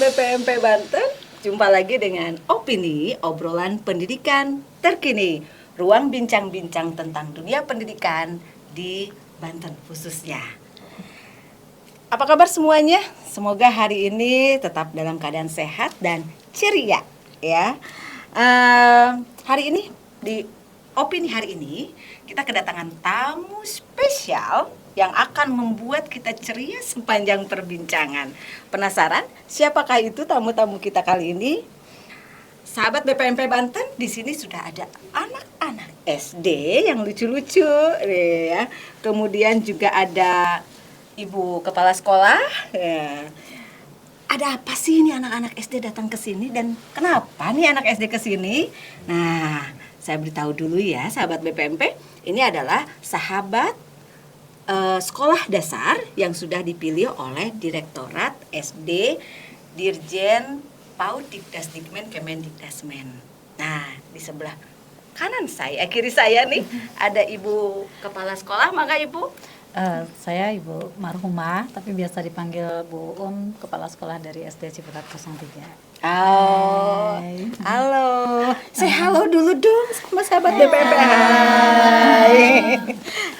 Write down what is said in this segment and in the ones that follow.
BPMP Banten, jumpa lagi dengan opini obrolan pendidikan terkini. Ruang bincang-bincang tentang dunia pendidikan di Banten khususnya. Apa kabar semuanya? Semoga hari ini tetap dalam keadaan sehat dan ceria ya. Hari ini di opini hari ini kita kedatangan tamu spesial yang akan membuat kita ceria sepanjang perbincangan. Penasaran siapakah itu tamu-tamu kita kali ini? Sahabat BPMP Banten, di sini sudah ada anak-anak SD yang lucu-lucu ya. Kemudian juga ada Ibu Kepala Sekolah ya. Ada apa sih ini anak-anak SD datang ke sini dan kenapa nih anak SD ke sini? Nah, saya beritahu dulu ya sahabat BPMP, ini adalah sahabat sekolah dasar yang sudah dipilih oleh Direktorat SD Dirjen PAUD Dikdasdikmen Kemendikdasmen. Nah, di sebelah kanan saya, kiri saya nih ada Ibu Kepala Sekolah, maka Ibu. Saya Ibu Marhumah, tapi biasa dipanggil Bu Kepala Sekolah dari SD Ciputat 03. Oh, Hai. halo. Say halo dulu dong sama sahabat BPMP. Hai.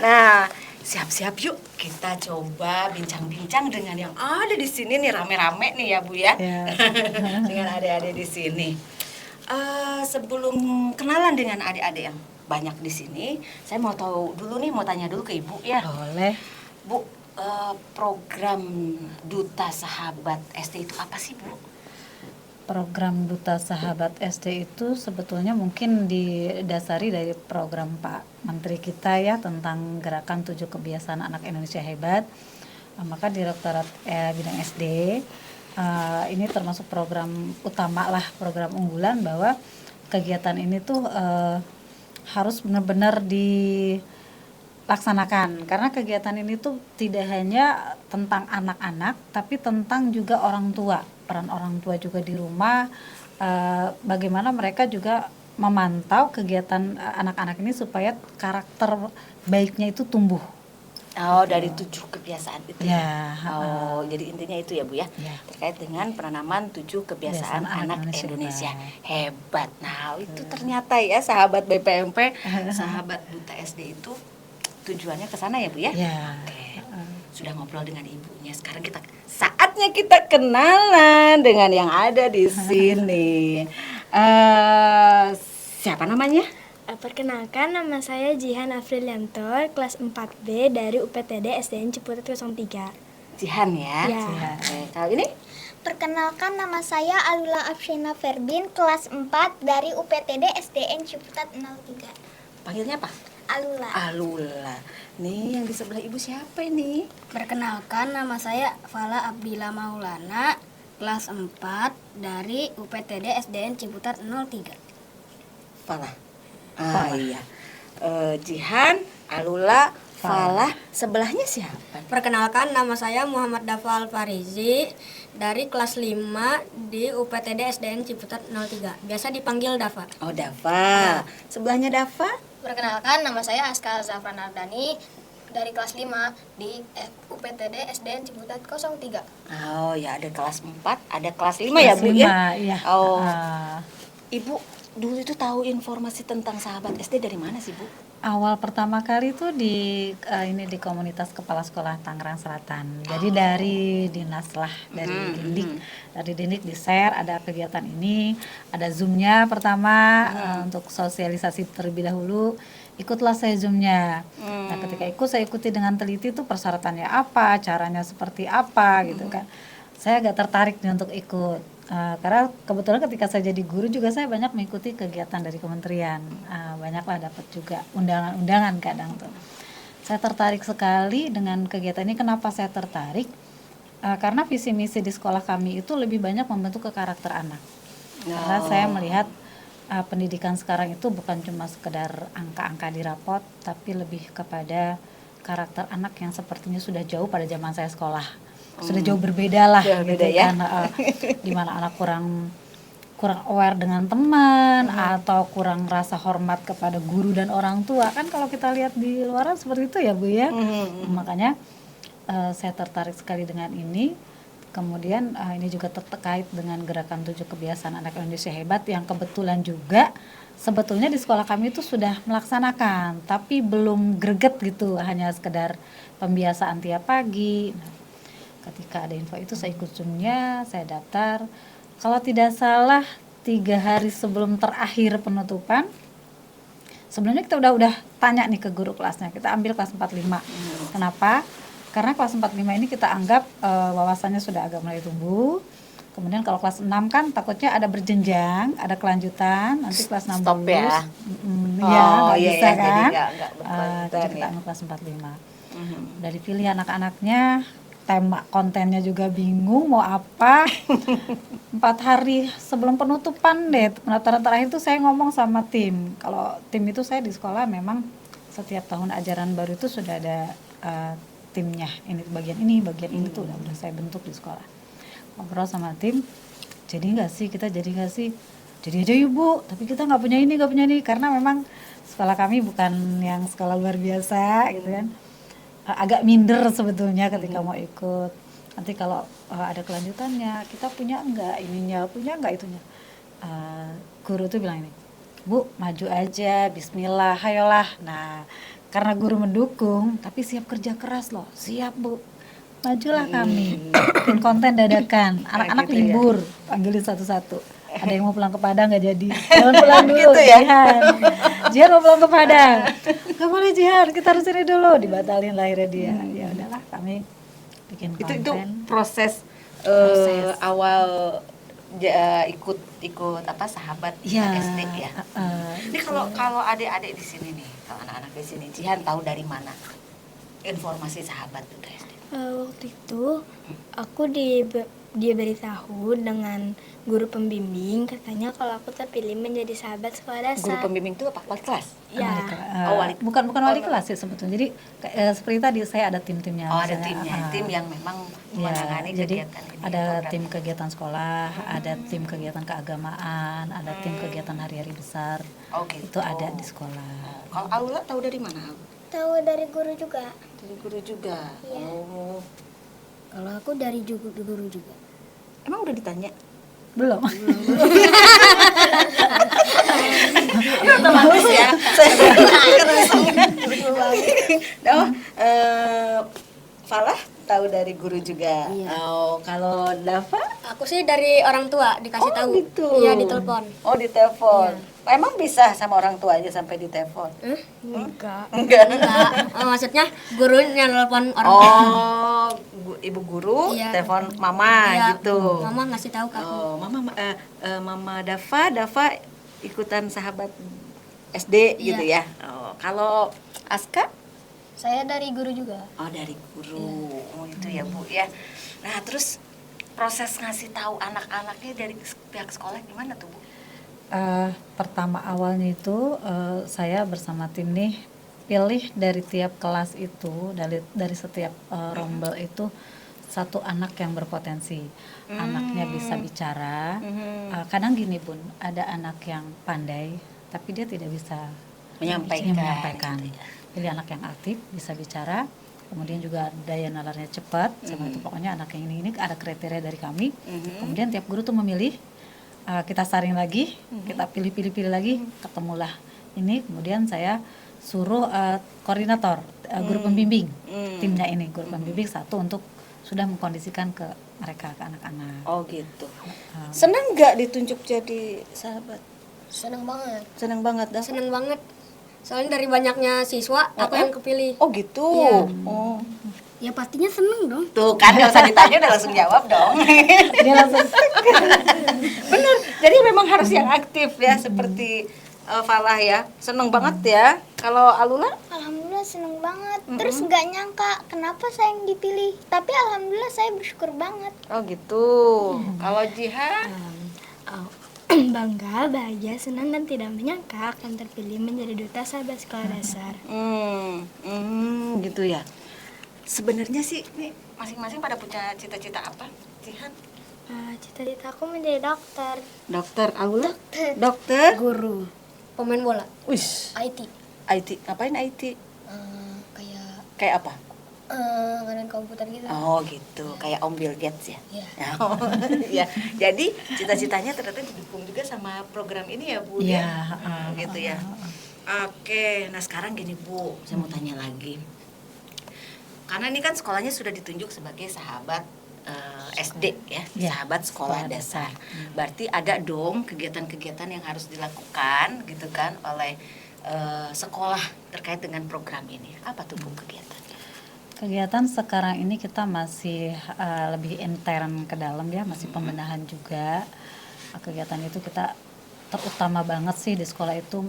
Nah, siap-siap yuk kita coba bincang-bincang dengan yang ada di sini nih, rame-rame nih ya Bu ya. Ya. Dengan adik-adik di sini. Sebelum kenalan dengan adik-adik yang banyak di sini, saya mau tahu dulu nih, mau tanya dulu ke Ibu ya. Boleh. Bu, program Duta Sahabat SD itu apa sih Bu? Program Duta Sahabat SD itu sebetulnya mungkin didasari dari program Pak Menteri kita ya tentang gerakan 7 kebiasaan anak Indonesia hebat. Maka Direktorat Bidang SD ini termasuk program utama lah, program unggulan bahwa kegiatan ini tuh harus benar-benar dilaksanakan karena kegiatan ini tuh tidak hanya tentang anak-anak tapi tentang juga orang tua, peran orang tua juga di rumah, bagaimana mereka juga memantau kegiatan anak-anak ini supaya karakter baiknya itu tumbuh. Oh, dari 7 kebiasaan itu ya. Oh, jadi intinya itu ya Bu ya, terkait dengan penanaman 7 kebiasaan anak Indonesia hebat. Nah, itu ternyata ya sahabat BPMP, sahabat Duta SD itu tujuannya ke sana ya Bu ya? Oke. Sudah ngobrol dengan ibunya, sekarang saatnya kita kenalan dengan yang ada di sini. Siapa namanya? Perkenalkan, nama saya Jihan Afrilianto, kelas 4B dari UPTD SDN Ciputat 03. Jihan ya? Ya. Oke, kali ini? Perkenalkan, nama saya Alula Afshina Ferbin, kelas 4 dari UPTD SDN Ciputat 03. Panggilnya apa? Alula. Alula. Nih yang di sebelah ibu siapa ini? Perkenalkan, nama saya Fala Abdillah Maulana, kelas 4 dari UPTD SDN Ciputat 03. Fala. Iya. Jihan, Alula, Fala. Sebelahnya siapa? Perkenalkan, nama saya Muhammad Dafal Farizi dari kelas 5 di UPTD SDN Ciputat 03. Biasa dipanggil Dafa. Oh, Dafa. Sebelahnya Dafa? Perkenalkan, nama saya Askar Zafran Ardani dari kelas 5 di UPTD SDN Ciputat 03. Oh, ya ada kelas 4, ada kelas 5 ya, Bu ya? Iya. Oh. Ibu dulu itu tahu informasi tentang sahabat SD dari mana sih, Bu? Awal pertama kali itu di komunitas kepala sekolah Tangerang Selatan. Jadi dari dinas lah, dari Dindik di-share ada kegiatan ini, ada Zoom-nya pertama untuk sosialisasi terlebih dahulu. Ikutlah saya Zoom-nya. Nah, ketika ikut saya ikuti dengan teliti tuh persyaratannya apa, caranya seperti apa gitu kan. Saya agak tertarik nih untuk ikut. Karena kebetulan ketika saya jadi guru juga saya banyak mengikuti kegiatan dari kementerian, banyaklah dapat juga undangan-undangan kadang tuh. Saya tertarik sekali dengan kegiatan ini. Kenapa saya tertarik? Karena visi misi di sekolah kami itu lebih banyak membentuk ke karakter anak. Karena saya melihat pendidikan sekarang itu bukan cuma sekedar angka-angka di rapot, tapi lebih kepada karakter anak yang sepertinya sudah jauh pada zaman saya sekolah. Sudah jauh berbeda lah gitu ya. Kan, dimana anak kurang aware dengan teman atau kurang rasa hormat kepada guru dan orang tua kan kalau kita lihat di luaran seperti itu ya Bu ya. Makanya saya tertarik sekali dengan ini Kemudian ini juga terkait dengan gerakan 7 kebiasaan anak Indonesia hebat yang kebetulan juga sebetulnya di sekolah kami itu sudah melaksanakan, tapi belum greget gitu, hanya sekedar pembiasaan tiap pagi. Nah, ketika ada info itu saya ikut Zoom-nya, saya daftar. Kalau tidak salah 3 hari sebelum terakhir penutupan, sebelumnya kita udah tanya nih ke guru kelasnya, kita ambil kelas 45. Kenapa? Karena kelas 45 ini kita anggap wawasannya sudah agak mulai tumbuh. Kemudian kalau kelas 6 kan takutnya ada berjenjang, ada kelanjutan, nanti kelas 6 Stop lulus. ya. Ya, nggak iya, bisa iya, kan. jadi nggak berkonten Jadi kita ya. ambil kelas 45. Udah dipilih anak-anaknya, tema kontennya juga bingung mau apa. 4 hari sebelum penutupan deh, pendaftaran terakhir tuh saya ngomong sama tim. Kalau tim itu saya di sekolah memang setiap tahun ajaran baru itu sudah ada timnya. Ini bagian ini tuh udah saya bentuk di sekolah. Ngobrol sama tim, jadi nggak sih, jadi aja yuk Bu, tapi kita nggak punya ini, karena memang sekolah kami bukan yang sekolah luar biasa gitu kan. Agak minder sebetulnya ketika mau ikut. Nanti kalau ada kelanjutannya, kita punya enggak ininya, punya enggak itunya. Guru tuh bilang ini, Bu maju aja, bismillah, hayolah. Nah karena guru mendukung, tapi siap kerja keras loh, siap Bu. Majulah kami, bikin konten dadakan, anak-anak gitu ya. libur, panggilin satu-satu. Ada yang mau pulang ke Padang nggak jadi, jangan pulang dulu, Gitu ya? Jihan mau pulang ke Padang, nggak boleh Jihan, kita harus ini dulu, dibatalin lahirnya dia. Ya udahlah, kami bikin konten. Itu proses awal ikut apa sahabat Ya, SD ya. Ini kalau adik-adik di sini nih, kalau anak-anak di sini, Jihan tahu dari mana informasi sahabat itu SD? Waktu itu aku diberitahu dengan guru pembimbing, katanya kalau aku terpilih menjadi sahabat sekolah Guru dasar. pembimbing itu apa? Wali kelas? Ya. Bukan wali kelas sih sebetulnya. Jadi seperti tadi saya ada tim-timnya. Oh, ada misalnya, timnya, tim yang memang ya, menangani jadi kegiatan ini. ada program. tim kegiatan sekolah, ada tim kegiatan keagamaan, ada tim kegiatan hari-hari besar. Oh, gitu. Itu ada di sekolah. Kalau Aula tahu dari mana? Tahu dari guru juga. Dari guru juga. Iya. Oh, Kalau aku dari guru juga. emang udah ditanya? Belum. Otomatis ya. Oh, Falah tahu dari guru juga. Oh, kalau Dava? Aku sih dari orang tua dikasih tahu. Gitu. Iya, ditelepon. Oh, ditelepon. Emang bisa sama orang tua aja sampai ditelepon? Enggak. Enggak. Enggak, maksudnya gurunya telepon orang tua. Oh, ibu guru Iya. telepon mama Iya, gitu. Mama ngasih tahu ke aku. Oh, mama Dava ikutan sahabat SD gitu ya. Oh, kalau Aska? Saya dari guru juga. Oh, dari guru. Oh, itu ya, Bu ya. Nah, terus proses ngasih tahu anak-anaknya dari pihak sekolah gimana tuh, Bu? Pertama awalnya itu saya bersama tim nih pilih dari tiap kelas itu, dari setiap rombel itu satu anak yang berpotensi. Anaknya bisa bicara. Kadang gini Bun, ada anak yang pandai tapi dia tidak bisa menyampaikan. Pilih anak yang aktif, bisa bicara, kemudian juga daya nalarnya cepat, sama itu pokoknya anak yang ini ada kriteria dari kami. Kemudian tiap guru tuh memilih, kita saring lagi, kita pilih lagi, ketemulah ini. Kemudian saya suruh koordinator, guru pembimbing, timnya ini, guru pembimbing satu untuk sudah mengkondisikan ke mereka, ke anak-anak. Oh, gitu. Senang nggak ditunjuk jadi sahabat? Seneng banget. Senang banget, Dava? Seneng banget. Soalnya dari banyaknya siswa, aku yang kepilih. Oh, gitu. Iya. Oh. Ya pastinya seneng dong. Tuh kan nggak usah ditanya udah langsung jawab dong. Dia langsung Bener. Jadi memang harus yang aktif ya seperti Falah ya. Seneng banget ya. Kalau Alula? Alhamdulillah seneng banget. Terus nggak nyangka kenapa saya yang dipilih. Tapi alhamdulillah saya bersyukur banget. Oh, gitu. Kalau Jihan? Bangga, bahagia, senang dan tidak menyangka akan terpilih menjadi duta sahabat sekolah dasar. Gitu ya. Sebenarnya sih nih masing-masing pada punya cita-cita apa? Jihan? Cita-cita aku menjadi dokter. Dokter. Alula? Dokter? Guru. Pemain bola. Wih, IT. IT. Ngapain IT? Kayak Kayak apa? ngadain komputer gitu. Oh gitu, kayak Om Bill Gates ya? Iya. Oh, ya. Jadi cita-citanya ternyata didukung juga sama program ini ya Bu? Iya, Gitu ya. Oke, nah sekarang gini Bu, saya mau tanya lagi. Karena ini kan sekolahnya sudah ditunjuk sebagai sahabat SD ya, Iya, sahabat sekolah sekolah dasar. dasar. Berarti ada dong kegiatan-kegiatan yang harus dilakukan gitu kan oleh sekolah terkait dengan program ini. Apa tuh Bu kegiatan? Kegiatan sekarang ini kita masih lebih intern ke dalam ya, masih pembenahan juga. Kegiatan itu kita terutama banget sih di sekolah itu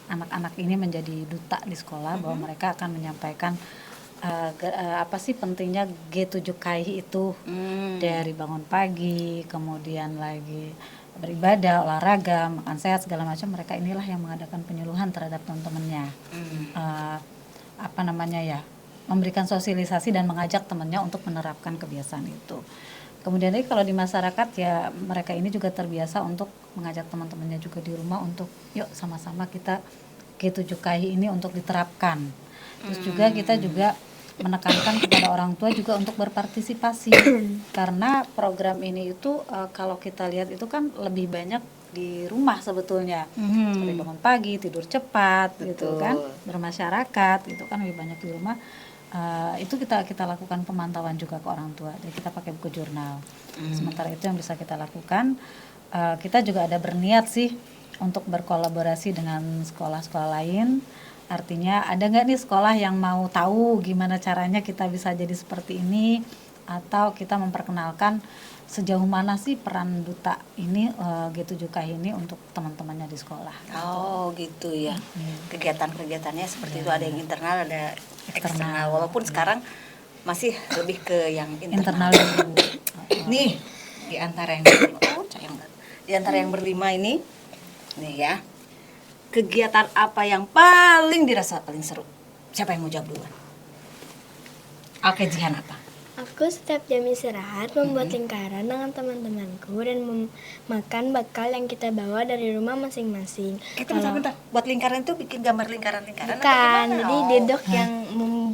anak-anak ini menjadi duta di sekolah, bahwa mereka akan menyampaikan apa sih pentingnya G7KI itu, dari bangun pagi, kemudian lagi beribadah, olahraga, makan sehat segala macam. Mereka inilah yang mengadakan penyuluhan terhadap teman-temannya. Apa namanya ya? Memberikan sosialisasi dan mengajak temannya untuk menerapkan kebiasaan itu. Kemudian lagi kalau di masyarakat ya, mereka ini juga terbiasa untuk mengajak teman-temannya juga di rumah untuk yuk sama-sama kita G7KI ini untuk diterapkan. Terus juga kita juga menekankan kepada orang tua juga untuk berpartisipasi karena program ini itu kalau kita lihat itu kan lebih banyak di rumah sebetulnya, seperti bangun pagi, tidur cepat, gitu kan, bermasyarakat, itu kan lebih banyak di rumah. Itu kita lakukan pemantauan juga ke orang tua, jadi kita pakai buku jurnal. Sementara itu yang bisa kita lakukan, kita juga ada berniat sih untuk berkolaborasi dengan sekolah-sekolah lain. Artinya ada nggak nih sekolah yang mau tahu gimana caranya kita bisa jadi seperti ini, atau kita memperkenalkan sejauh mana sih peran duta ini G7K ini untuk teman-temannya di sekolah. Oh gitu ya. Kegiatan-kegiatannya seperti itu, ada yang internal, ada eksternal. Walaupun sekarang masih lebih ke yang internal. Internal dulu. Nih di antara yang di antara yang berlima ini, nih ya. Kegiatan apa yang paling dirasa paling seru? Siapa yang mau jawab duluan? Oke, Jihan apa? Aku setiap jam istirahat membuat lingkaran dengan teman-temanku dan makan bekal yang kita bawa dari rumah masing-masing. Bentar. Buat lingkaran itu bikin gambar lingkaran-lingkaran apa Bukan, gimana? jadi duduk yang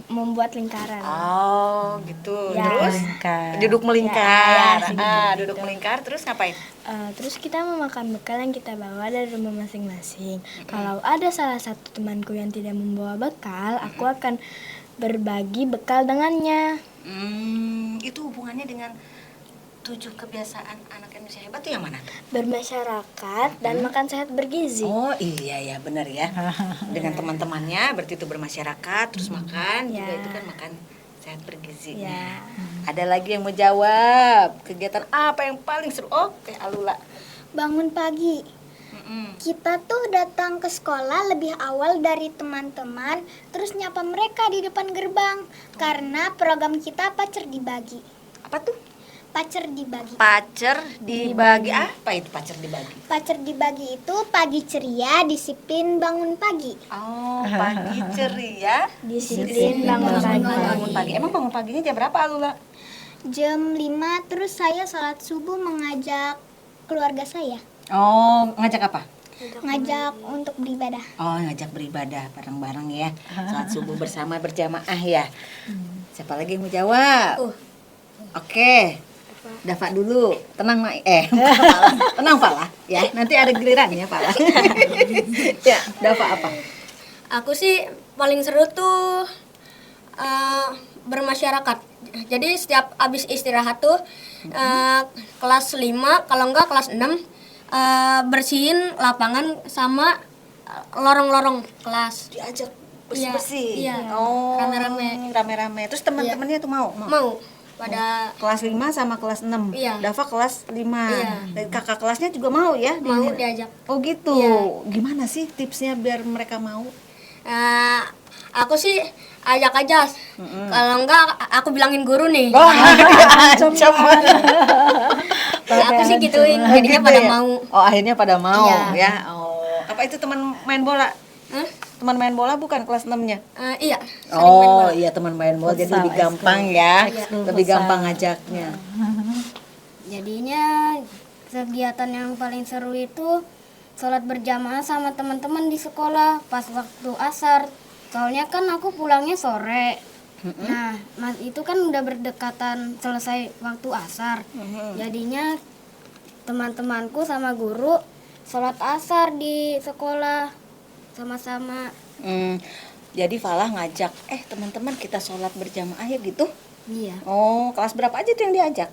membuat lingkaran. Oh, gitu. Ya. Terus Melingkar. duduk melingkar. Ya, Duduk melingkar terus ngapain? Terus kita memakan bekal yang kita bawa dari rumah masing-masing. Kalau ada salah satu temanku yang tidak membawa bekal, aku akan berbagi bekal dengannya. Itu hubungannya dengan 7 kebiasaan anak Indonesia hebat tuh yang mana tuh? Bermasyarakat dan makan sehat bergizi. Oh iya ya, benar ya. Dengan teman-temannya berarti itu bermasyarakat, terus makan juga itu kan makan sehat bergizi. Ya. Nah, ada lagi yang mau jawab. Kegiatan apa yang paling seru? Oke, Alula. Bangun pagi. Kita tuh datang ke sekolah lebih awal dari teman-teman, terus nyapa mereka di depan gerbang. Karena program kita pacer dibagi. Apa tuh? Pacer dibagi. Pacer dibagi. Apa itu pacer dibagi? Pacer dibagi itu pagi ceria, disiplin bangun pagi. Oh, pagi ceria, Disiplin bangun bangun pagi. Emang bangun paginya jam berapa, Alula? Jam 5 terus saya sholat subuh mengajak keluarga saya. Oh, ngajak apa? Ngajak untuk beribadah. Oh, ngajak beribadah bareng-bareng ya. Salat subuh bersama berjamaah ya. Siapa lagi yang mau jawab? Oke. Dafa dulu. Tenang, Fala. Tenang, Fala. Ya, nanti ada gilirannya, Fala. Ya, Dafa apa? Aku sih paling seru tuh bermasyarakat. Jadi setiap habis istirahat tuh kelas 5, kalau enggak kelas 6 bersihin lapangan sama lorong-lorong kelas. Diajak bersih-bersih. Iya. Oh, Rame-rame. Rame-rame. Terus teman-temannya tuh mau? Mau pada Kelas 5 sama kelas 6. Iya. Dafa kelas 5. Iya. Dan kakak kelasnya juga mau ya? mau diajak. Oh gitu. Iya. Gimana sih tipsnya biar mereka mau? Aku sih ajak aja. Kalau enggak aku bilangin guru nih. Ancam. Aku sih gituin, jadinya Gitu pada ya? mau. Oh, akhirnya pada mau Iya. ya. Oh, apa itu teman main bola? Hah? Teman main bola bukan kelas 6-nya? Iya. sering main Oh, bola. iya teman main bola jadi Futsal, lebih gampang ya. Lebih futsal. gampang ngajaknya. Jadinya kegiatan yang paling seru itu sholat berjamaah sama teman-teman di sekolah pas waktu asar. Soalnya kan aku pulangnya sore. Nah, itu kan udah berdekatan selesai waktu asar. Jadinya teman-temanku sama guru sholat asar di sekolah sama-sama. Jadi Falah ngajak, teman-teman kita sholat berjamaah ya gitu. Iya, Oh, kelas berapa aja tuh yang diajak?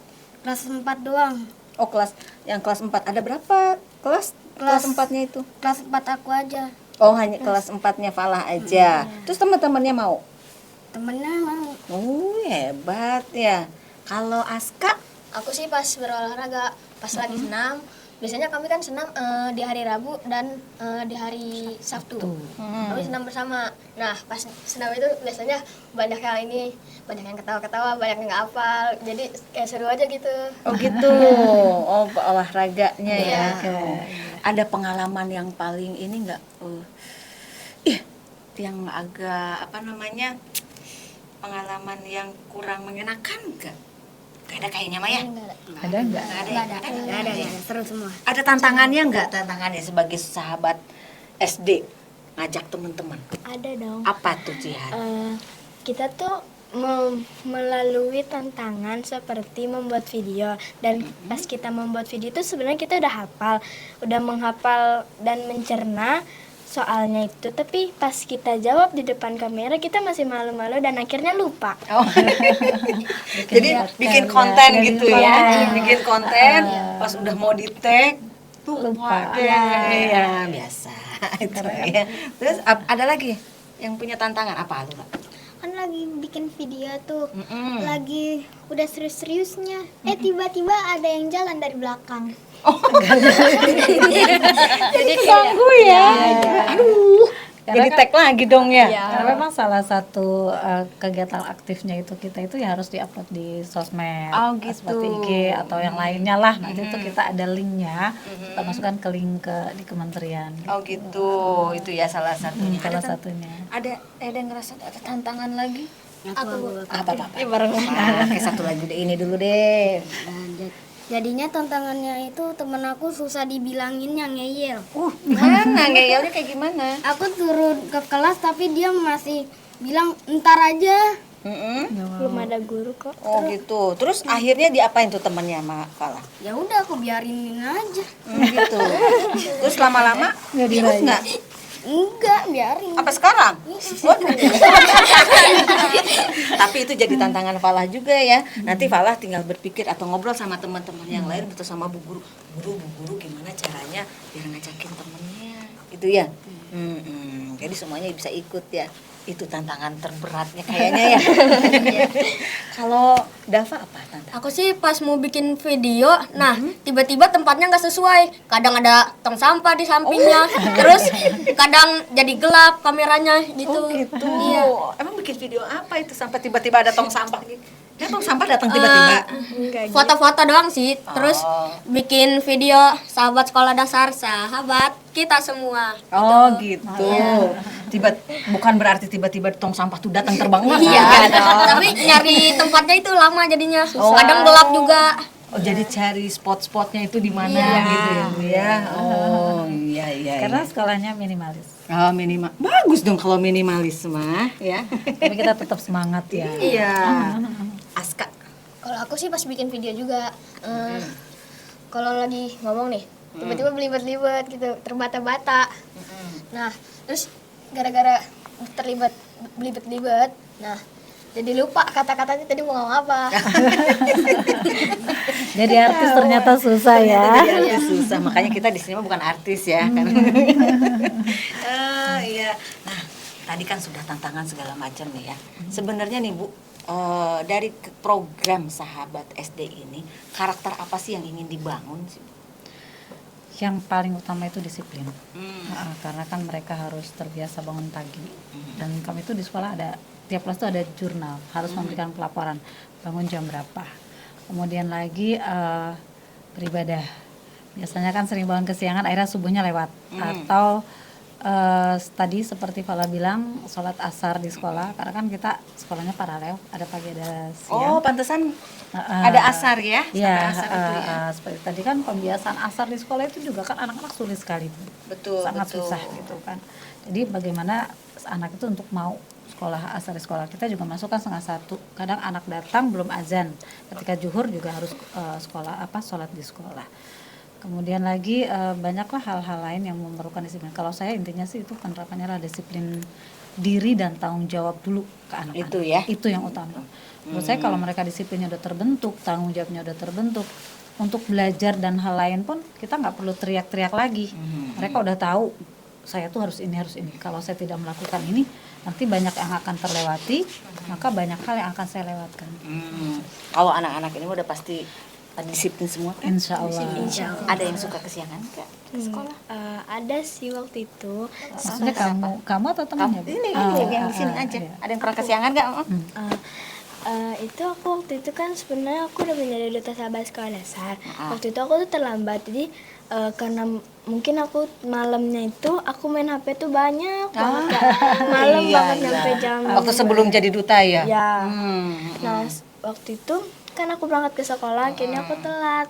kelas 4 doang. Oh, kelas 4. Ada berapa kelas 4-nya itu? Kelas 4 aku aja. Oh, hanya kelas 4-nya Falah aja. Terus teman-temannya mau? Temennya mau. Oh, hebat ya. Kalau Aska? Aku sih pas berolahraga, pas lagi senam, biasanya kami kan senam di hari Rabu dan di hari Sabtu. Kami senam bersama. Nah, pas senam itu biasanya banyak yang ketawa-ketawa, banyak yang nggak hafal. Jadi kayak seru aja gitu. Oh gitu. Oh, olahraganya ya. Oh. Ada pengalaman yang paling ini enggak? Yang agak pengalaman yang kurang mengenakan enggak? Gak ada kayaknya Maya. Ada nggak? Nggak ada, seru semua. Ada tantangannya enggak? Tantangannya sebagai sahabat SD ngajak teman-teman. Ada dong. Apa tuh Jihan? Kita tuh melalui tantangan seperti membuat video, dan pas kita membuat video itu sebenarnya kita udah menghafal dan mencerna soalnya itu, tapi pas kita jawab di depan kamera kita masih malu-malu dan akhirnya lupa. Oh. Jadi bikin konten gitu ya. Bikin konten pas udah mau di-tag lupa. Iya, biasa itu ya. Terus ada lagi yang punya tantangan apa tuh, Kak? Kan lagi bikin video tuh, lagi udah serius-seriusnya, tiba-tiba ada yang jalan dari belakang. Jadi ganggu ya. Aduh. Jadi tag lagi dong ya. Karena memang salah satu kegiatan aktifnya itu kita itu ya harus diupload di sosmed. Oh, gitu. Seperti IG atau yang lainnya lah. Nanti itu kita ada linknya, kita masukkan ke link di kementerian. Oh gitu. Itu ya salah satunya. Salah satunya. Ada yang ngerasa ada tantangan lagi? Aku Apa? Oke, satu lagi deh, ini dulu deh. Jadinya tantangannya itu temen aku susah dibilangin yang ngeyel. Gimana ngeyelnya kayak gimana? Aku turun ke kelas tapi dia masih bilang entar aja. Belum ada guru kok. Oh gitu. Terus akhirnya diapain tuh temennya sama Falah? Ya udah aku biarin aja. Gitu. Terus lama-lama ikut nggak? Enggak, biarin. Apa sekarang? Waduh. Tapi itu jadi tantangan Falah juga ya. Nanti Falah tinggal berpikir atau ngobrol sama teman-teman yang lain atau sama bu guru gimana caranya biar ngajakin temennya, gitu ya. Jadi semuanya bisa ikut ya. Itu tantangan terberatnya kayaknya ya. Kalau Dava apa tantangan? Aku sih pas mau bikin video, nah tiba-tiba tempatnya nggak sesuai. Kadang ada tong sampah di sampingnya, terus kadang jadi gelap kameranya gitu. Gitu. Iya. Emang bikin video apa itu sampai tiba-tiba ada tong sampah gitu? Ya tong sampah datang tiba-tiba. Foto-foto doang sih, terus bikin video sahabat sekolah dasar, sahabat kita semua. Oh gitu. Bukan berarti tiba-tiba tong sampah tuh datang terbang enggak? Iya, dong. tapi nyari tempatnya itu lama jadinya. Kadang gelap juga. Oh jadi cari spot-spotnya itu di mana gitu ya Bu ya? Oh iya. Karena sekolahnya minimalis. Oh minimal, bagus dong kalau minimalis mah ya. Tapi kita tetap semangat ya. Iya. Aska. Kalau aku sih pas bikin video juga, kalau lagi ngomong nih, tiba-tiba belibet-libet gitu, terbata-bata. Nah, terus gara-gara terlibat belibet-libet, nah jadi lupa kata-katanya tadi mau ngomong apa. Jadi artis ternyata susah ya. Jadi artis susah, makanya kita di sini mah bukan artis ya kan. Iya. Nah, tadi kan sudah tantangan segala macam nih ya. Sebenarnya nih Bu, dari program Sahabat SD ini, karakter apa sih yang ingin dibangun sih? Yang paling utama itu disiplin. Karena kan mereka harus terbiasa bangun pagi. Dan kami itu di sekolah ada, tiap kelas itu ada jurnal, harus memberikan pelaporan bangun jam berapa. Kemudian lagi beribadah. Biasanya kan sering bangun kesiangan, akhirnya subuhnya lewat. Atau tadi seperti Fala bilang, sholat asar di sekolah, karena kan kita sekolahnya paralel, ada pagi ada siang. Oh, pantesan ada asar ya? Iya, Sampai asar itu ya. seperti tadi kan pembiasaan asar di sekolah itu juga kan anak-anak sulit sekali, Betul, sangat betul. susah gitu kan. Jadi bagaimana anak itu untuk mau sekolah asal sekolah kita juga masuk kan 1:30. Kadang anak datang belum azan, ketika zuhur juga harus sholat di sekolah. Kemudian lagi banyaklah hal-hal lain yang memerlukan disiplin. Kalau saya intinya sih itu penerapannya adalah disiplin diri dan tanggung jawab dulu ke anak-anak. Itu ya? Itu yang utama. Menurut saya kalau mereka disiplinnya udah terbentuk, tanggung jawabnya udah terbentuk, untuk belajar dan hal lain pun kita nggak perlu teriak-teriak lagi. Mereka udah tahu saya tuh harus ini. Kalau saya tidak melakukan ini, nanti banyak yang akan terlewati, maka banyak hal yang akan saya lewatkan. Kalau anak-anak ini udah pasti disiplin semua kan? Insya Allah. Ada yang suka kesiangan nggak ke sekolah? Ada sih waktu itu. Maksudnya kamu atau temannya? Bu? Ini yang di sini aja. Iya. Ada yang pernah kesiangan nggak? Itu aku waktu itu kan sebenarnya aku udah menjadi duta sahabat sekolah dasar. Waktu itu aku tuh terlambat, jadi karena mungkin aku malamnya itu aku main HP tuh banyak banget Kak. Malam banget sampai jam Waktu sebelum jadi duta ya? ya. Nah waktu itu kan aku berangkat ke sekolah, akhirnya aku telat.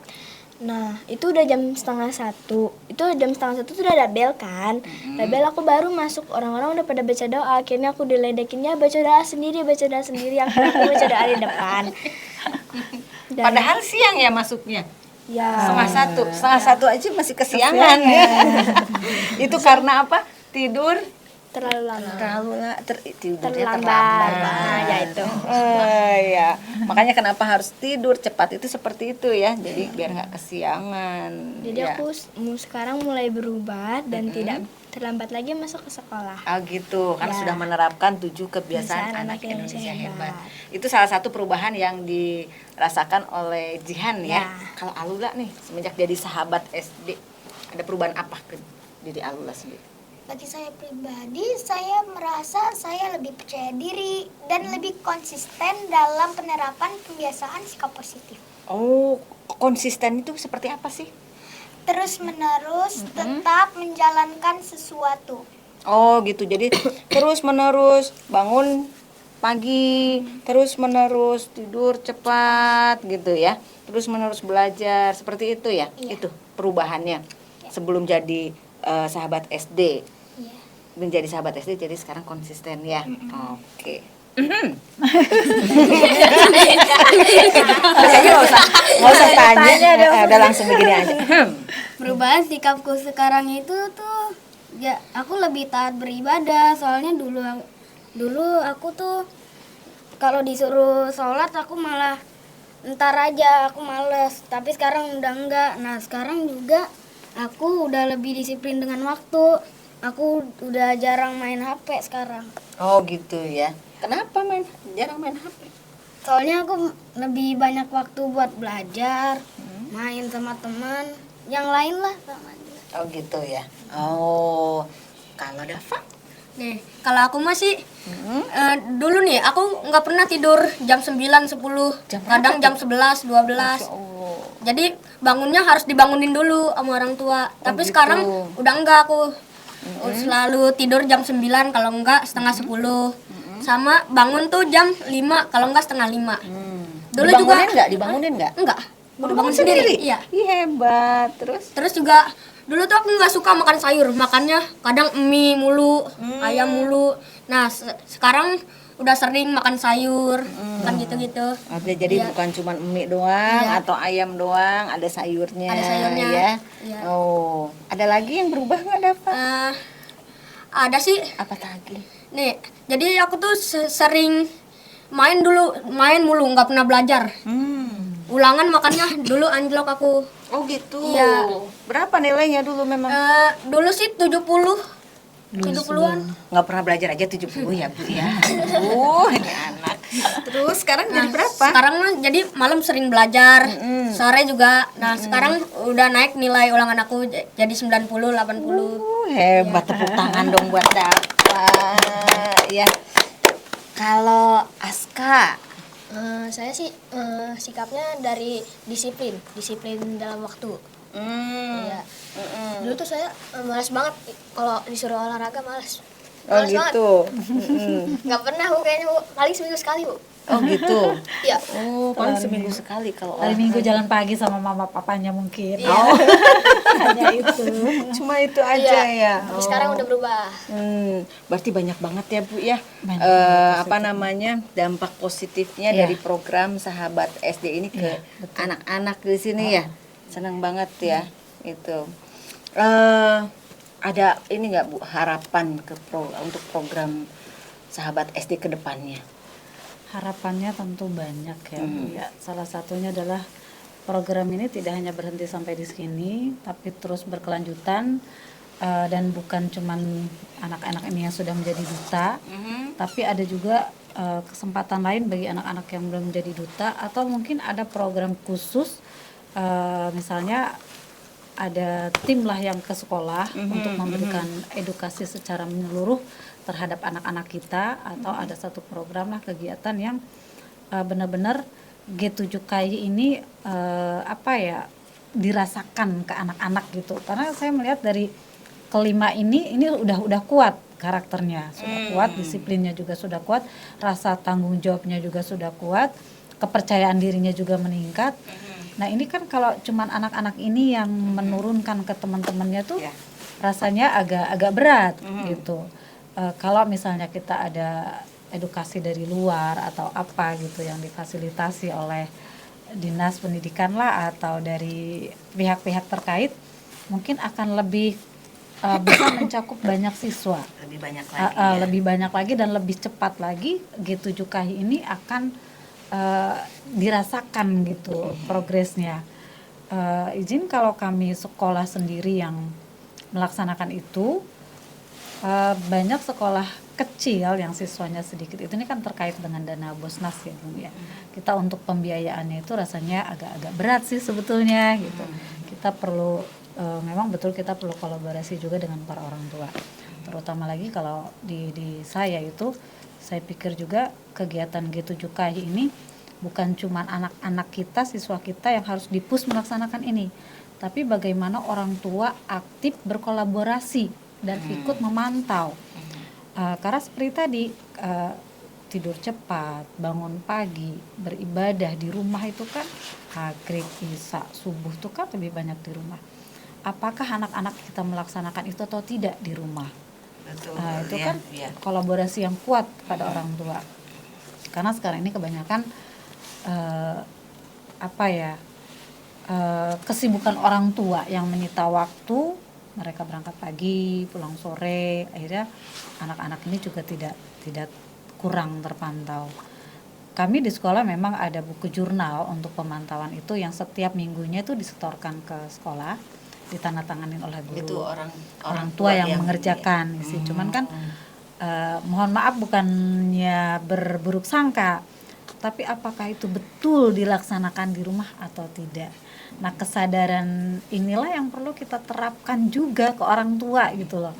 Nah itu udah jam 12:30. Itu jam 12:30 tuh udah ada bel kan. Ada bel, aku baru masuk, orang-orang udah pada baca doa. Akhirnya aku diledekinnya baca doa sendiri. Akhirnya aku baca doa di depan. Padahal siang ya masuknya? Ya. 1:30 aja masih kesiangan ya. Itu karena apa? Tidur Terlalu lama. tidurnya Terlambat. terlambat. Ya itu. Ya. Makanya kenapa harus tidur cepat itu seperti itu ya. Jadi biar nggak kesiangan. Jadi ya. aku sekarang mulai berubah dan tidak terlambat lagi masuk ke sekolah. Gitu, karena Ya. sudah menerapkan 7 kebiasaan Kebiasaan anak anak Indonesia Indonesia hebat. hebat. Itu salah satu perubahan yang dirasakan oleh Jihan ya. Ya. Kalau Alula nih, semenjak jadi sahabat SD, ada perubahan apa ke diri Alula sendiri? Bagi saya pribadi, saya merasa saya lebih percaya diri dan lebih konsisten dalam penerapan kebiasaan sikap positif. Oh, konsisten itu seperti apa sih? Terus-menerus tetap menjalankan sesuatu. Oh gitu, jadi terus-menerus bangun pagi, terus-menerus tidur cepat gitu ya, terus-menerus belajar, seperti itu ya? Iya. Itu perubahannya sebelum jadi sahabat SD. Iya. Menjadi sahabat SD, jadi sekarang konsisten ya. Oke. Kayaknya nggak usah tanya, udah langsung begini aja. Perubahan sikapku sekarang itu tuh ya aku lebih taat beribadah. Soalnya dulu aku tuh kalau disuruh sholat aku malah ntar aja, aku males. Tapi sekarang udah enggak. Nah sekarang juga aku udah lebih disiplin dengan waktu. Aku udah jarang main HP sekarang. Oh gitu ya. Kenapa jarang main HP? Soalnya aku lebih banyak waktu buat belajar, main sama teman, yang lain lah sama dia. Oh gitu ya. Oh, kalau Dava? Nih, kalau aku masih dulu nih aku nggak pernah tidur jam 9, 10, kadang jam 11, 12. Jadi bangunnya harus dibangunin dulu sama orang tua. Tapi gitu. sekarang udah enggak, aku selalu tidur jam 9, kalau enggak setengah 10. Sama bangun tuh jam 5, kalau enggak setengah 5. Dulu Dibangunin nggak? enggak. Udah Bangun bangun sendiri? Iya. Ih, hebat. Terus juga dulu tuh aku nggak suka makan sayur, makannya kadang mie mulu, ayam mulu. Nah sekarang udah sering makan sayur, kan gitu-gitu. Jadi bukan cuma mie doang atau ayam doang, ada sayurnya. Ada sayurnya, Ya. iya. Oh, ada lagi yang berubah nggak Dava? Ada sih. Apa lagi? Nih, jadi aku tuh sering main mulu, nggak pernah belajar. Ulangan makannya dulu anjlok aku. Oh gitu. Iya. Berapa nilainya dulu memang? Dulu sih 70-an. Nggak pernah belajar aja 70 ya Bu ya. Ini anak. Terus sekarang jadi berapa? Sekarang mah jadi malam sering belajar, sore juga. Nah, sekarang udah naik nilai ulangan aku jadi 90, 80. Hebat, tepuk tangan dong buat Dava. Ya. Kalau Aska, Saya sih sikapnya dari disiplin dalam waktu. Iya. Dulu tuh saya malas banget kalau disuruh olahraga, malas. Oh Malas banget. gitu. Nggak pernah Bu, kayaknya Bu. Paling seminggu sekali Bu. Oh gitu. Iya. Oh, paling seminggu sekali kalau Hari Minggu jalan pagi sama mama papanya mungkin. Iya. Oh, Hanya itu. cuma itu aja ya. Tapi sekarang udah berubah. Berarti banyak banget ya Bu ya. Banyak Apa namanya dampak positifnya Iya. dari program Sahabat SD ini ke Iya, betul. anak-anak di sini ya. Senang banget ya itu. Ada ini nggak Bu harapan untuk program Sahabat SD ke depannya? Harapannya tentu banyak ya, Bu, ya. Salah satunya adalah program ini tidak hanya berhenti sampai di sini, tapi terus berkelanjutan, dan bukan cuman anak-anak ini yang sudah menjadi duta, tapi ada juga kesempatan lain bagi anak-anak yang belum menjadi duta, atau mungkin ada program khusus, misalnya ada tim lah yang ke sekolah untuk memberikan edukasi secara menyeluruh terhadap anak-anak kita, atau ada satu program lah kegiatan yang benar-benar G7KI ini dirasakan ke anak-anak gitu. Karena saya melihat dari kelima ini udah kuat karakternya, sudah kuat, disiplinnya juga sudah kuat, rasa tanggung jawabnya juga sudah kuat, kepercayaan dirinya juga meningkat. Nah ini kan kalau cuman anak-anak ini yang menurunkan ke teman-temannya tuh rasanya agak berat gitu. Kalau misalnya kita ada edukasi dari luar atau apa gitu yang difasilitasi oleh dinas pendidikan lah atau dari pihak-pihak terkait, mungkin akan lebih bisa mencakup banyak siswa. Lebih banyak lagi. Lebih banyak lagi dan lebih cepat lagi G7KI ini akan dirasakan gitu progresnya. Izin kalau kami sekolah sendiri yang melaksanakan itu, banyak sekolah kecil yang siswanya sedikit itu, ini kan terkait dengan dana Bosnas ya Bu ya. Kita untuk pembiayaannya itu rasanya agak berat sih sebetulnya gitu. Kita perlu memang betul kita perlu kolaborasi juga dengan para orang tua. Terutama lagi kalau di saya itu, saya pikir juga kegiatan G7KI ini bukan cuma anak-anak kita, siswa kita yang harus dipus melaksanakan ini, tapi bagaimana orang tua aktif berkolaborasi dan ikut memantau. Karena seperti tadi, tidur cepat, bangun pagi, beribadah di rumah itu kan maghrib, isya, subuh itu kan lebih banyak di rumah. Apakah anak-anak kita melaksanakan itu atau tidak di rumah? Betul. Itu kan kolaborasi yang kuat pada orang tua. Karena sekarang ini kebanyakan kesibukan orang tua yang menyita waktu, mereka berangkat pagi, pulang sore, akhirnya anak-anak ini juga tidak kurang terpantau. Kami di sekolah memang ada buku jurnal untuk pemantauan itu yang setiap minggunya itu disetorkan ke sekolah, ditandatanganin oleh guru. Itu orang tua yang mengerjakan sih. Cuman kan mohon maaf bukannya berburuk sangka, tapi apakah itu betul dilaksanakan di rumah atau tidak. Nah, kesadaran inilah yang perlu kita terapkan juga ke orang tua gitu loh.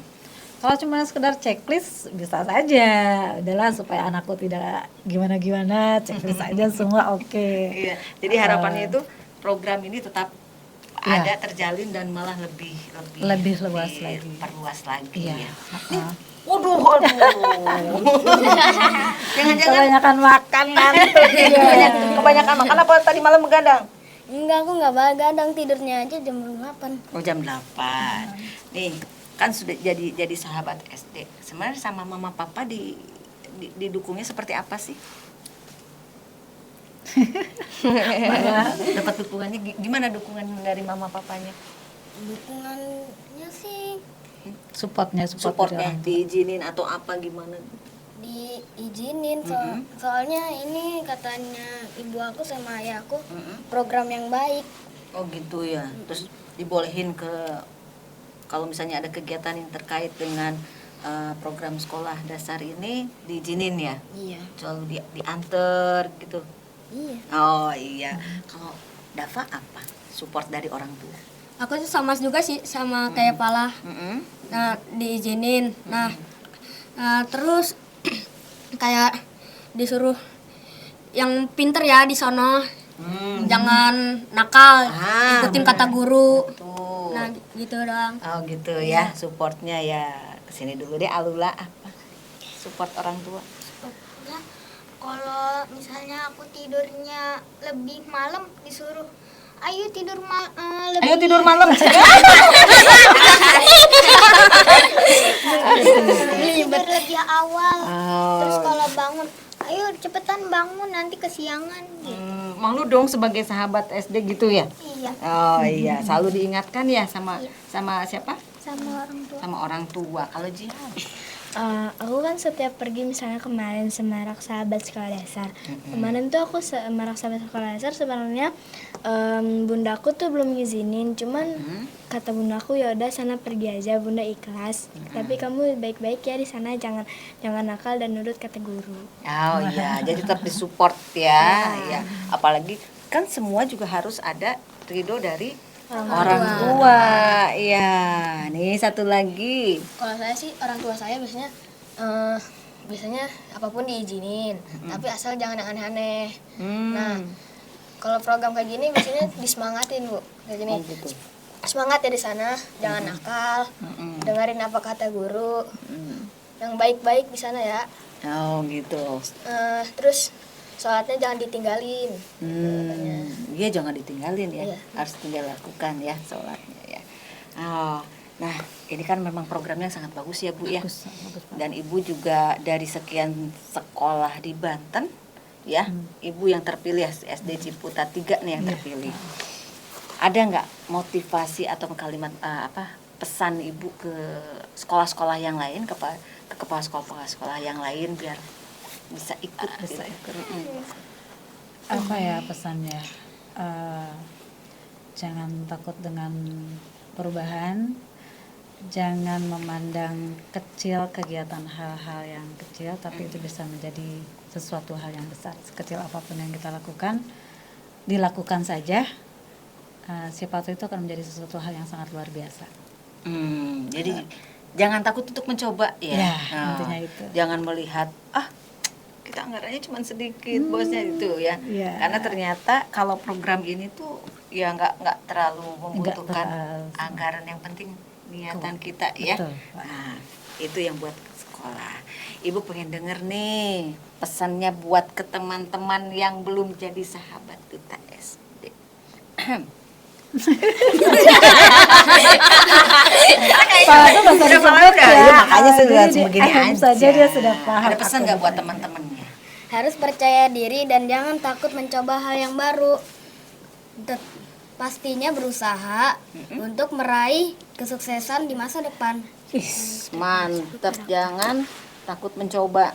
Kalau cuma sekedar checklist bisa saja, udahlah supaya anakku tidak gimana-gimana, checklist aja semua oke. Iya. Jadi harapannya itu program ini tetap ada, terjalin dan malah lebih luas lagi. Perluas lagi. Iya. Ya. Waduh. Jangan-jangan Kebanyakan makan ngantuk. kebanyakan makan apa tadi malam begadang? Enggak, aku enggak begadang, tidurnya aja jam 8. Oh, jam 8. Nih, kan sudah jadi sahabat SD. Sebenarnya sama mama papa didukungnya seperti apa sih? Dapat dukungannya gimana, dukungan dari mama papanya? Dukungannya sih Supportnya dari orang tua. Diizinin atau apa gimana? diizinin, soalnya ini katanya ibu aku sama ayahku program yang baik. Oh gitu ya. Terus dibolehin kalau misalnya ada kegiatan yang terkait dengan program sekolah dasar ini diizinin ya? Iya. Selalu diantar gitu. Iya. Oh iya. Kalau Dava apa? Support dari orang tua? Aku tuh sama juga sih sama kayak Pala. Nah, diizinin. Nah, terus kayak disuruh yang pinter ya di sono. Jangan nakal, ikutin kata guru. Tuh. Nah, gitu doang. Oh gitu ya, supportnya ya. Kesini dulu deh, Alula apa? Support orang tua. Kalau misalnya aku tidurnya lebih malam disuruh, ayo tidur lebih Ayo tidur malam. tidur lebih awal. Oh. Terus kalau bangun, ayo cepetan bangun nanti kesiangan. Mang lu dong sebagai sahabat SD gitu ya? Iya, Oh iya, selalu diingatkan ya sama siapa? sama orang tua. Sama orang tua. Kalau Jihan? Aku kan setiap pergi misalnya kemarin Semarak Sahabat Sekolah Dasar. Kemarin tuh aku Semarak Sahabat Sekolah Dasar sebenarnya bundaku tuh belum ngizinin, cuman kata bundaku ya udah sana pergi aja, bunda ikhlas. Tapi kamu baik-baik ya di sana, jangan nakal dan nurut kata guru. Oh iya, jadi tetap disupport ya. Ya. Apalagi kan semua juga harus ada ridho dari orang tua. Iya. Nih satu lagi. Kalau saya sih orang tua saya biasanya apapun diizinin, tapi asal jangan yang aneh-aneh. Nah, kalau program kayak gini biasanya disemangatin, Bu. Kayak gini. Gitu. Semangat ya di sana, jangan nakal. Dengerin apa kata guru. Yang baik-baik di sana ya. Oh gitu. Terus sholatnya jangan ditinggalin. Iya jangan ditinggalin ya. Iya. Harus tinggal lakukan ya sholatnya ya. Oh, nah ini kan memang programnya sangat bagus ya Bu ya. Bagus Pak. Dan Ibu juga dari sekian sekolah di Banten ya, Ibu yang terpilih ya, SD Ciputa 3 nih yang terpilih. Ada nggak motivasi atau kalimat pesan Ibu ke sekolah-sekolah yang lain, ke kepala sekolah yang lain biar bisa ikut Bisa gitu. Apa ya pesannya? Jangan takut dengan perubahan, jangan memandang kecil kegiatan hal-hal yang kecil, tapi itu bisa menjadi sesuatu hal yang besar. Sekecil apapun yang kita lakukan, dilakukan saja. Siapa tahu itu akan menjadi sesuatu hal yang sangat luar biasa. Jadi jangan takut untuk mencoba ya. Ya, intinya itu. Jangan melihat kita anggarannya cuma sedikit bosnya itu ya. Iya. Karena ternyata kalau program ini tuh ya nggak terlalu membutuhkan terlalu. anggaran, yang penting niatan kita ya. Betul, Pak. Nah, itu yang buat sekolah. Ibu pengen denger nih pesannya buat ke teman-teman yang belum jadi sahabat duta SD. Pak itu bahasa disebut udah, ya. makanya sudah Jadi begini diam aja. saja dia sudah paham. Ada pesan nggak akan buat itu. teman-temannya? Harus percaya diri dan jangan takut mencoba hal yang baru. Pastinya berusaha untuk meraih kesuksesan di masa depan. Mantap, jangan takut mencoba.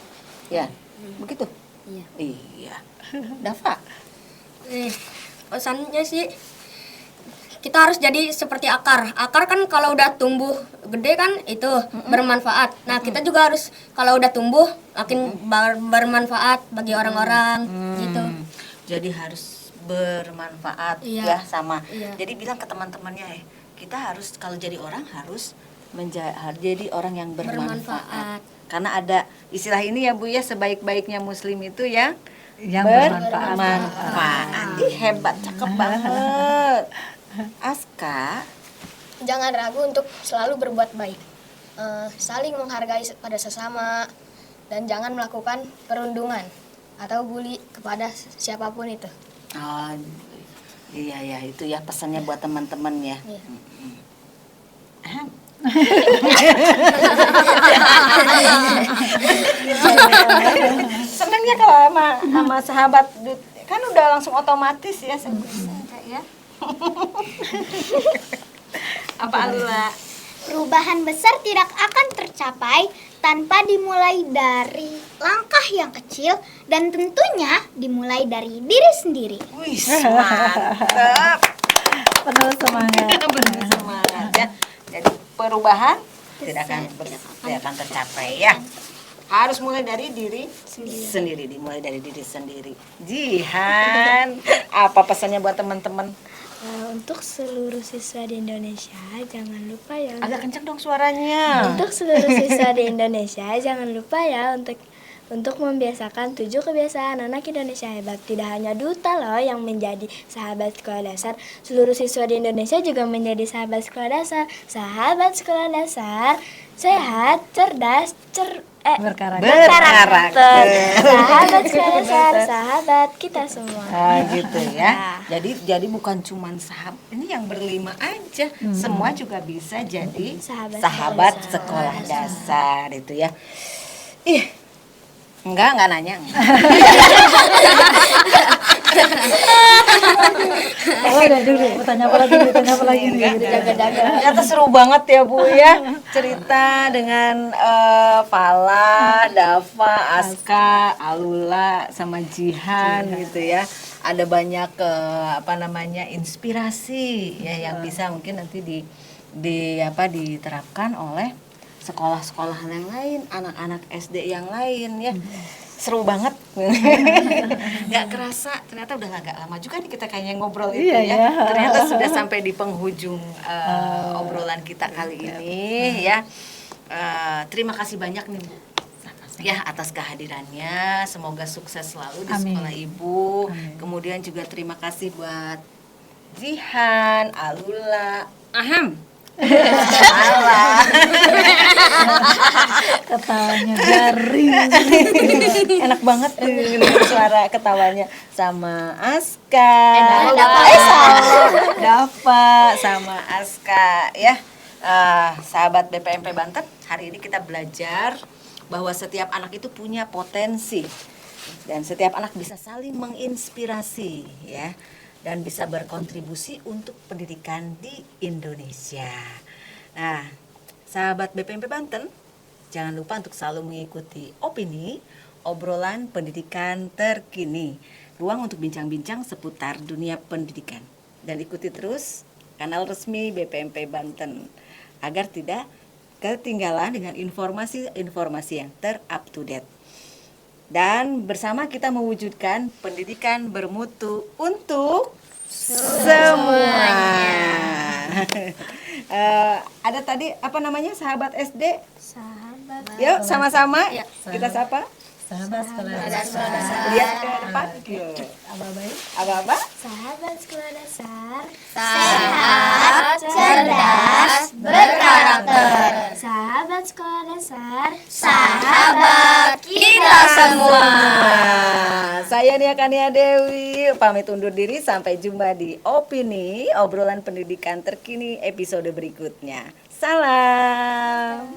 Ya, begitu. Iya. Iya. Dava. Pesannya sih kita harus jadi seperti akar. Akar kan kalau udah tumbuh gede kan itu bermanfaat. Nah, kita juga harus kalau udah tumbuh makin bermanfaat bagi orang-orang gitu. Jadi harus bermanfaat Iya. ya sama. Iya. Jadi bilang ke teman-temannya kita harus kalau jadi orang harus jadi orang yang bermanfaat. Karena ada istilah ini ya Bu ya, sebaik-baiknya muslim itu yang bermanfaat. Ih, hebat, cakep banget. Aska, Jangan ragu untuk selalu berbuat baik. Saling menghargai pada sesama dan jangan melakukan perundungan atau bully kepada siapapun itu. oh, iya ya itu ya pesannya buat teman-teman ya. Iya. Senangnya kalau sama sahabat kan udah langsung otomatis ya ya. Apa Alula? Perubahan besar tidak akan tercapai tanpa dimulai dari langkah yang kecil dan tentunya dimulai dari diri sendiri. Wih, mantap. Penuh semangat. Benar semangat ya. Jadi perubahan tidak akan tercapai ya. Harus mulai dari diri sendiri. Dimulai dari diri sendiri. Jihan, apa pesannya buat teman-teman? Untuk seluruh siswa di Indonesia, jangan lupa ya. Agak kencang dong suaranya. Untuk seluruh siswa di Indonesia, jangan lupa ya untuk membiasakan 7 kebiasaan anak Indonesia hebat. Tidak hanya duta loh yang menjadi sahabat sekolah dasar, seluruh siswa di Indonesia juga menjadi sahabat sekolah dasar. Sahabat sekolah dasar, sehat, cerdas, berkarakter. Sahabat sekolah dasar, sahabat kita semua. Gitu ya. Jadi bukan cuman sahabat ini yang berlima aja, semua juga bisa jadi sahabat sekolah dasar itu ya. Ih, enggak nanya. Tanya apa lagi nih? Ternyata seru banget ya Bu ya, cerita dengan Fala, Dava, Aska, Alula sama Jihan gitu ya. Ada banyak inspirasi ya yang bisa mungkin nanti diterapkan oleh sekolah-sekolah yang lain, anak-anak SD yang lain ya. Seru banget. Nggak kerasa, ternyata udah agak lama juga nih kita kayaknya ngobrol itu ya. Ternyata sudah sampai di penghujung obrolan kita kali ini ya. Terima kasih banyak nih Bu ya atas kehadirannya. Semoga sukses selalu di sekolah Ibu. Kemudian juga terima kasih buat Jihan, Alula, Salah. Ketawanya garing. Enak banget suara ketawanya sama Aska. Dava sama Aska ya. Sahabat BPMP Banten, hari ini kita belajar bahwa setiap anak itu punya potensi dan setiap anak bisa saling menginspirasi ya. Dan bisa berkontribusi untuk pendidikan di Indonesia. Nah, sahabat BPMP Banten, jangan lupa untuk selalu mengikuti opini, obrolan pendidikan terkini, ruang untuk bincang-bincang seputar dunia pendidikan. Dan ikuti terus kanal resmi BPMP Banten, agar tidak ketinggalan dengan informasi-informasi yang ter-up to date. Dan bersama kita mewujudkan pendidikan bermutu untuk semuanya. Ada tadi sahabat SD? Sahabat. Yuk sama-sama kita sapa. Sahabat sekolah Lihat ke depan. Aba-aba. Sahabat sekolah dasar. Sehat, cerdas, berkarakter. Sahabat sekolah dasar. Sahabat kita semua. Saya Nia Kania Dewi pamit undur diri, sampai jumpa di opini obrolan pendidikan terkini episode berikutnya. Salam.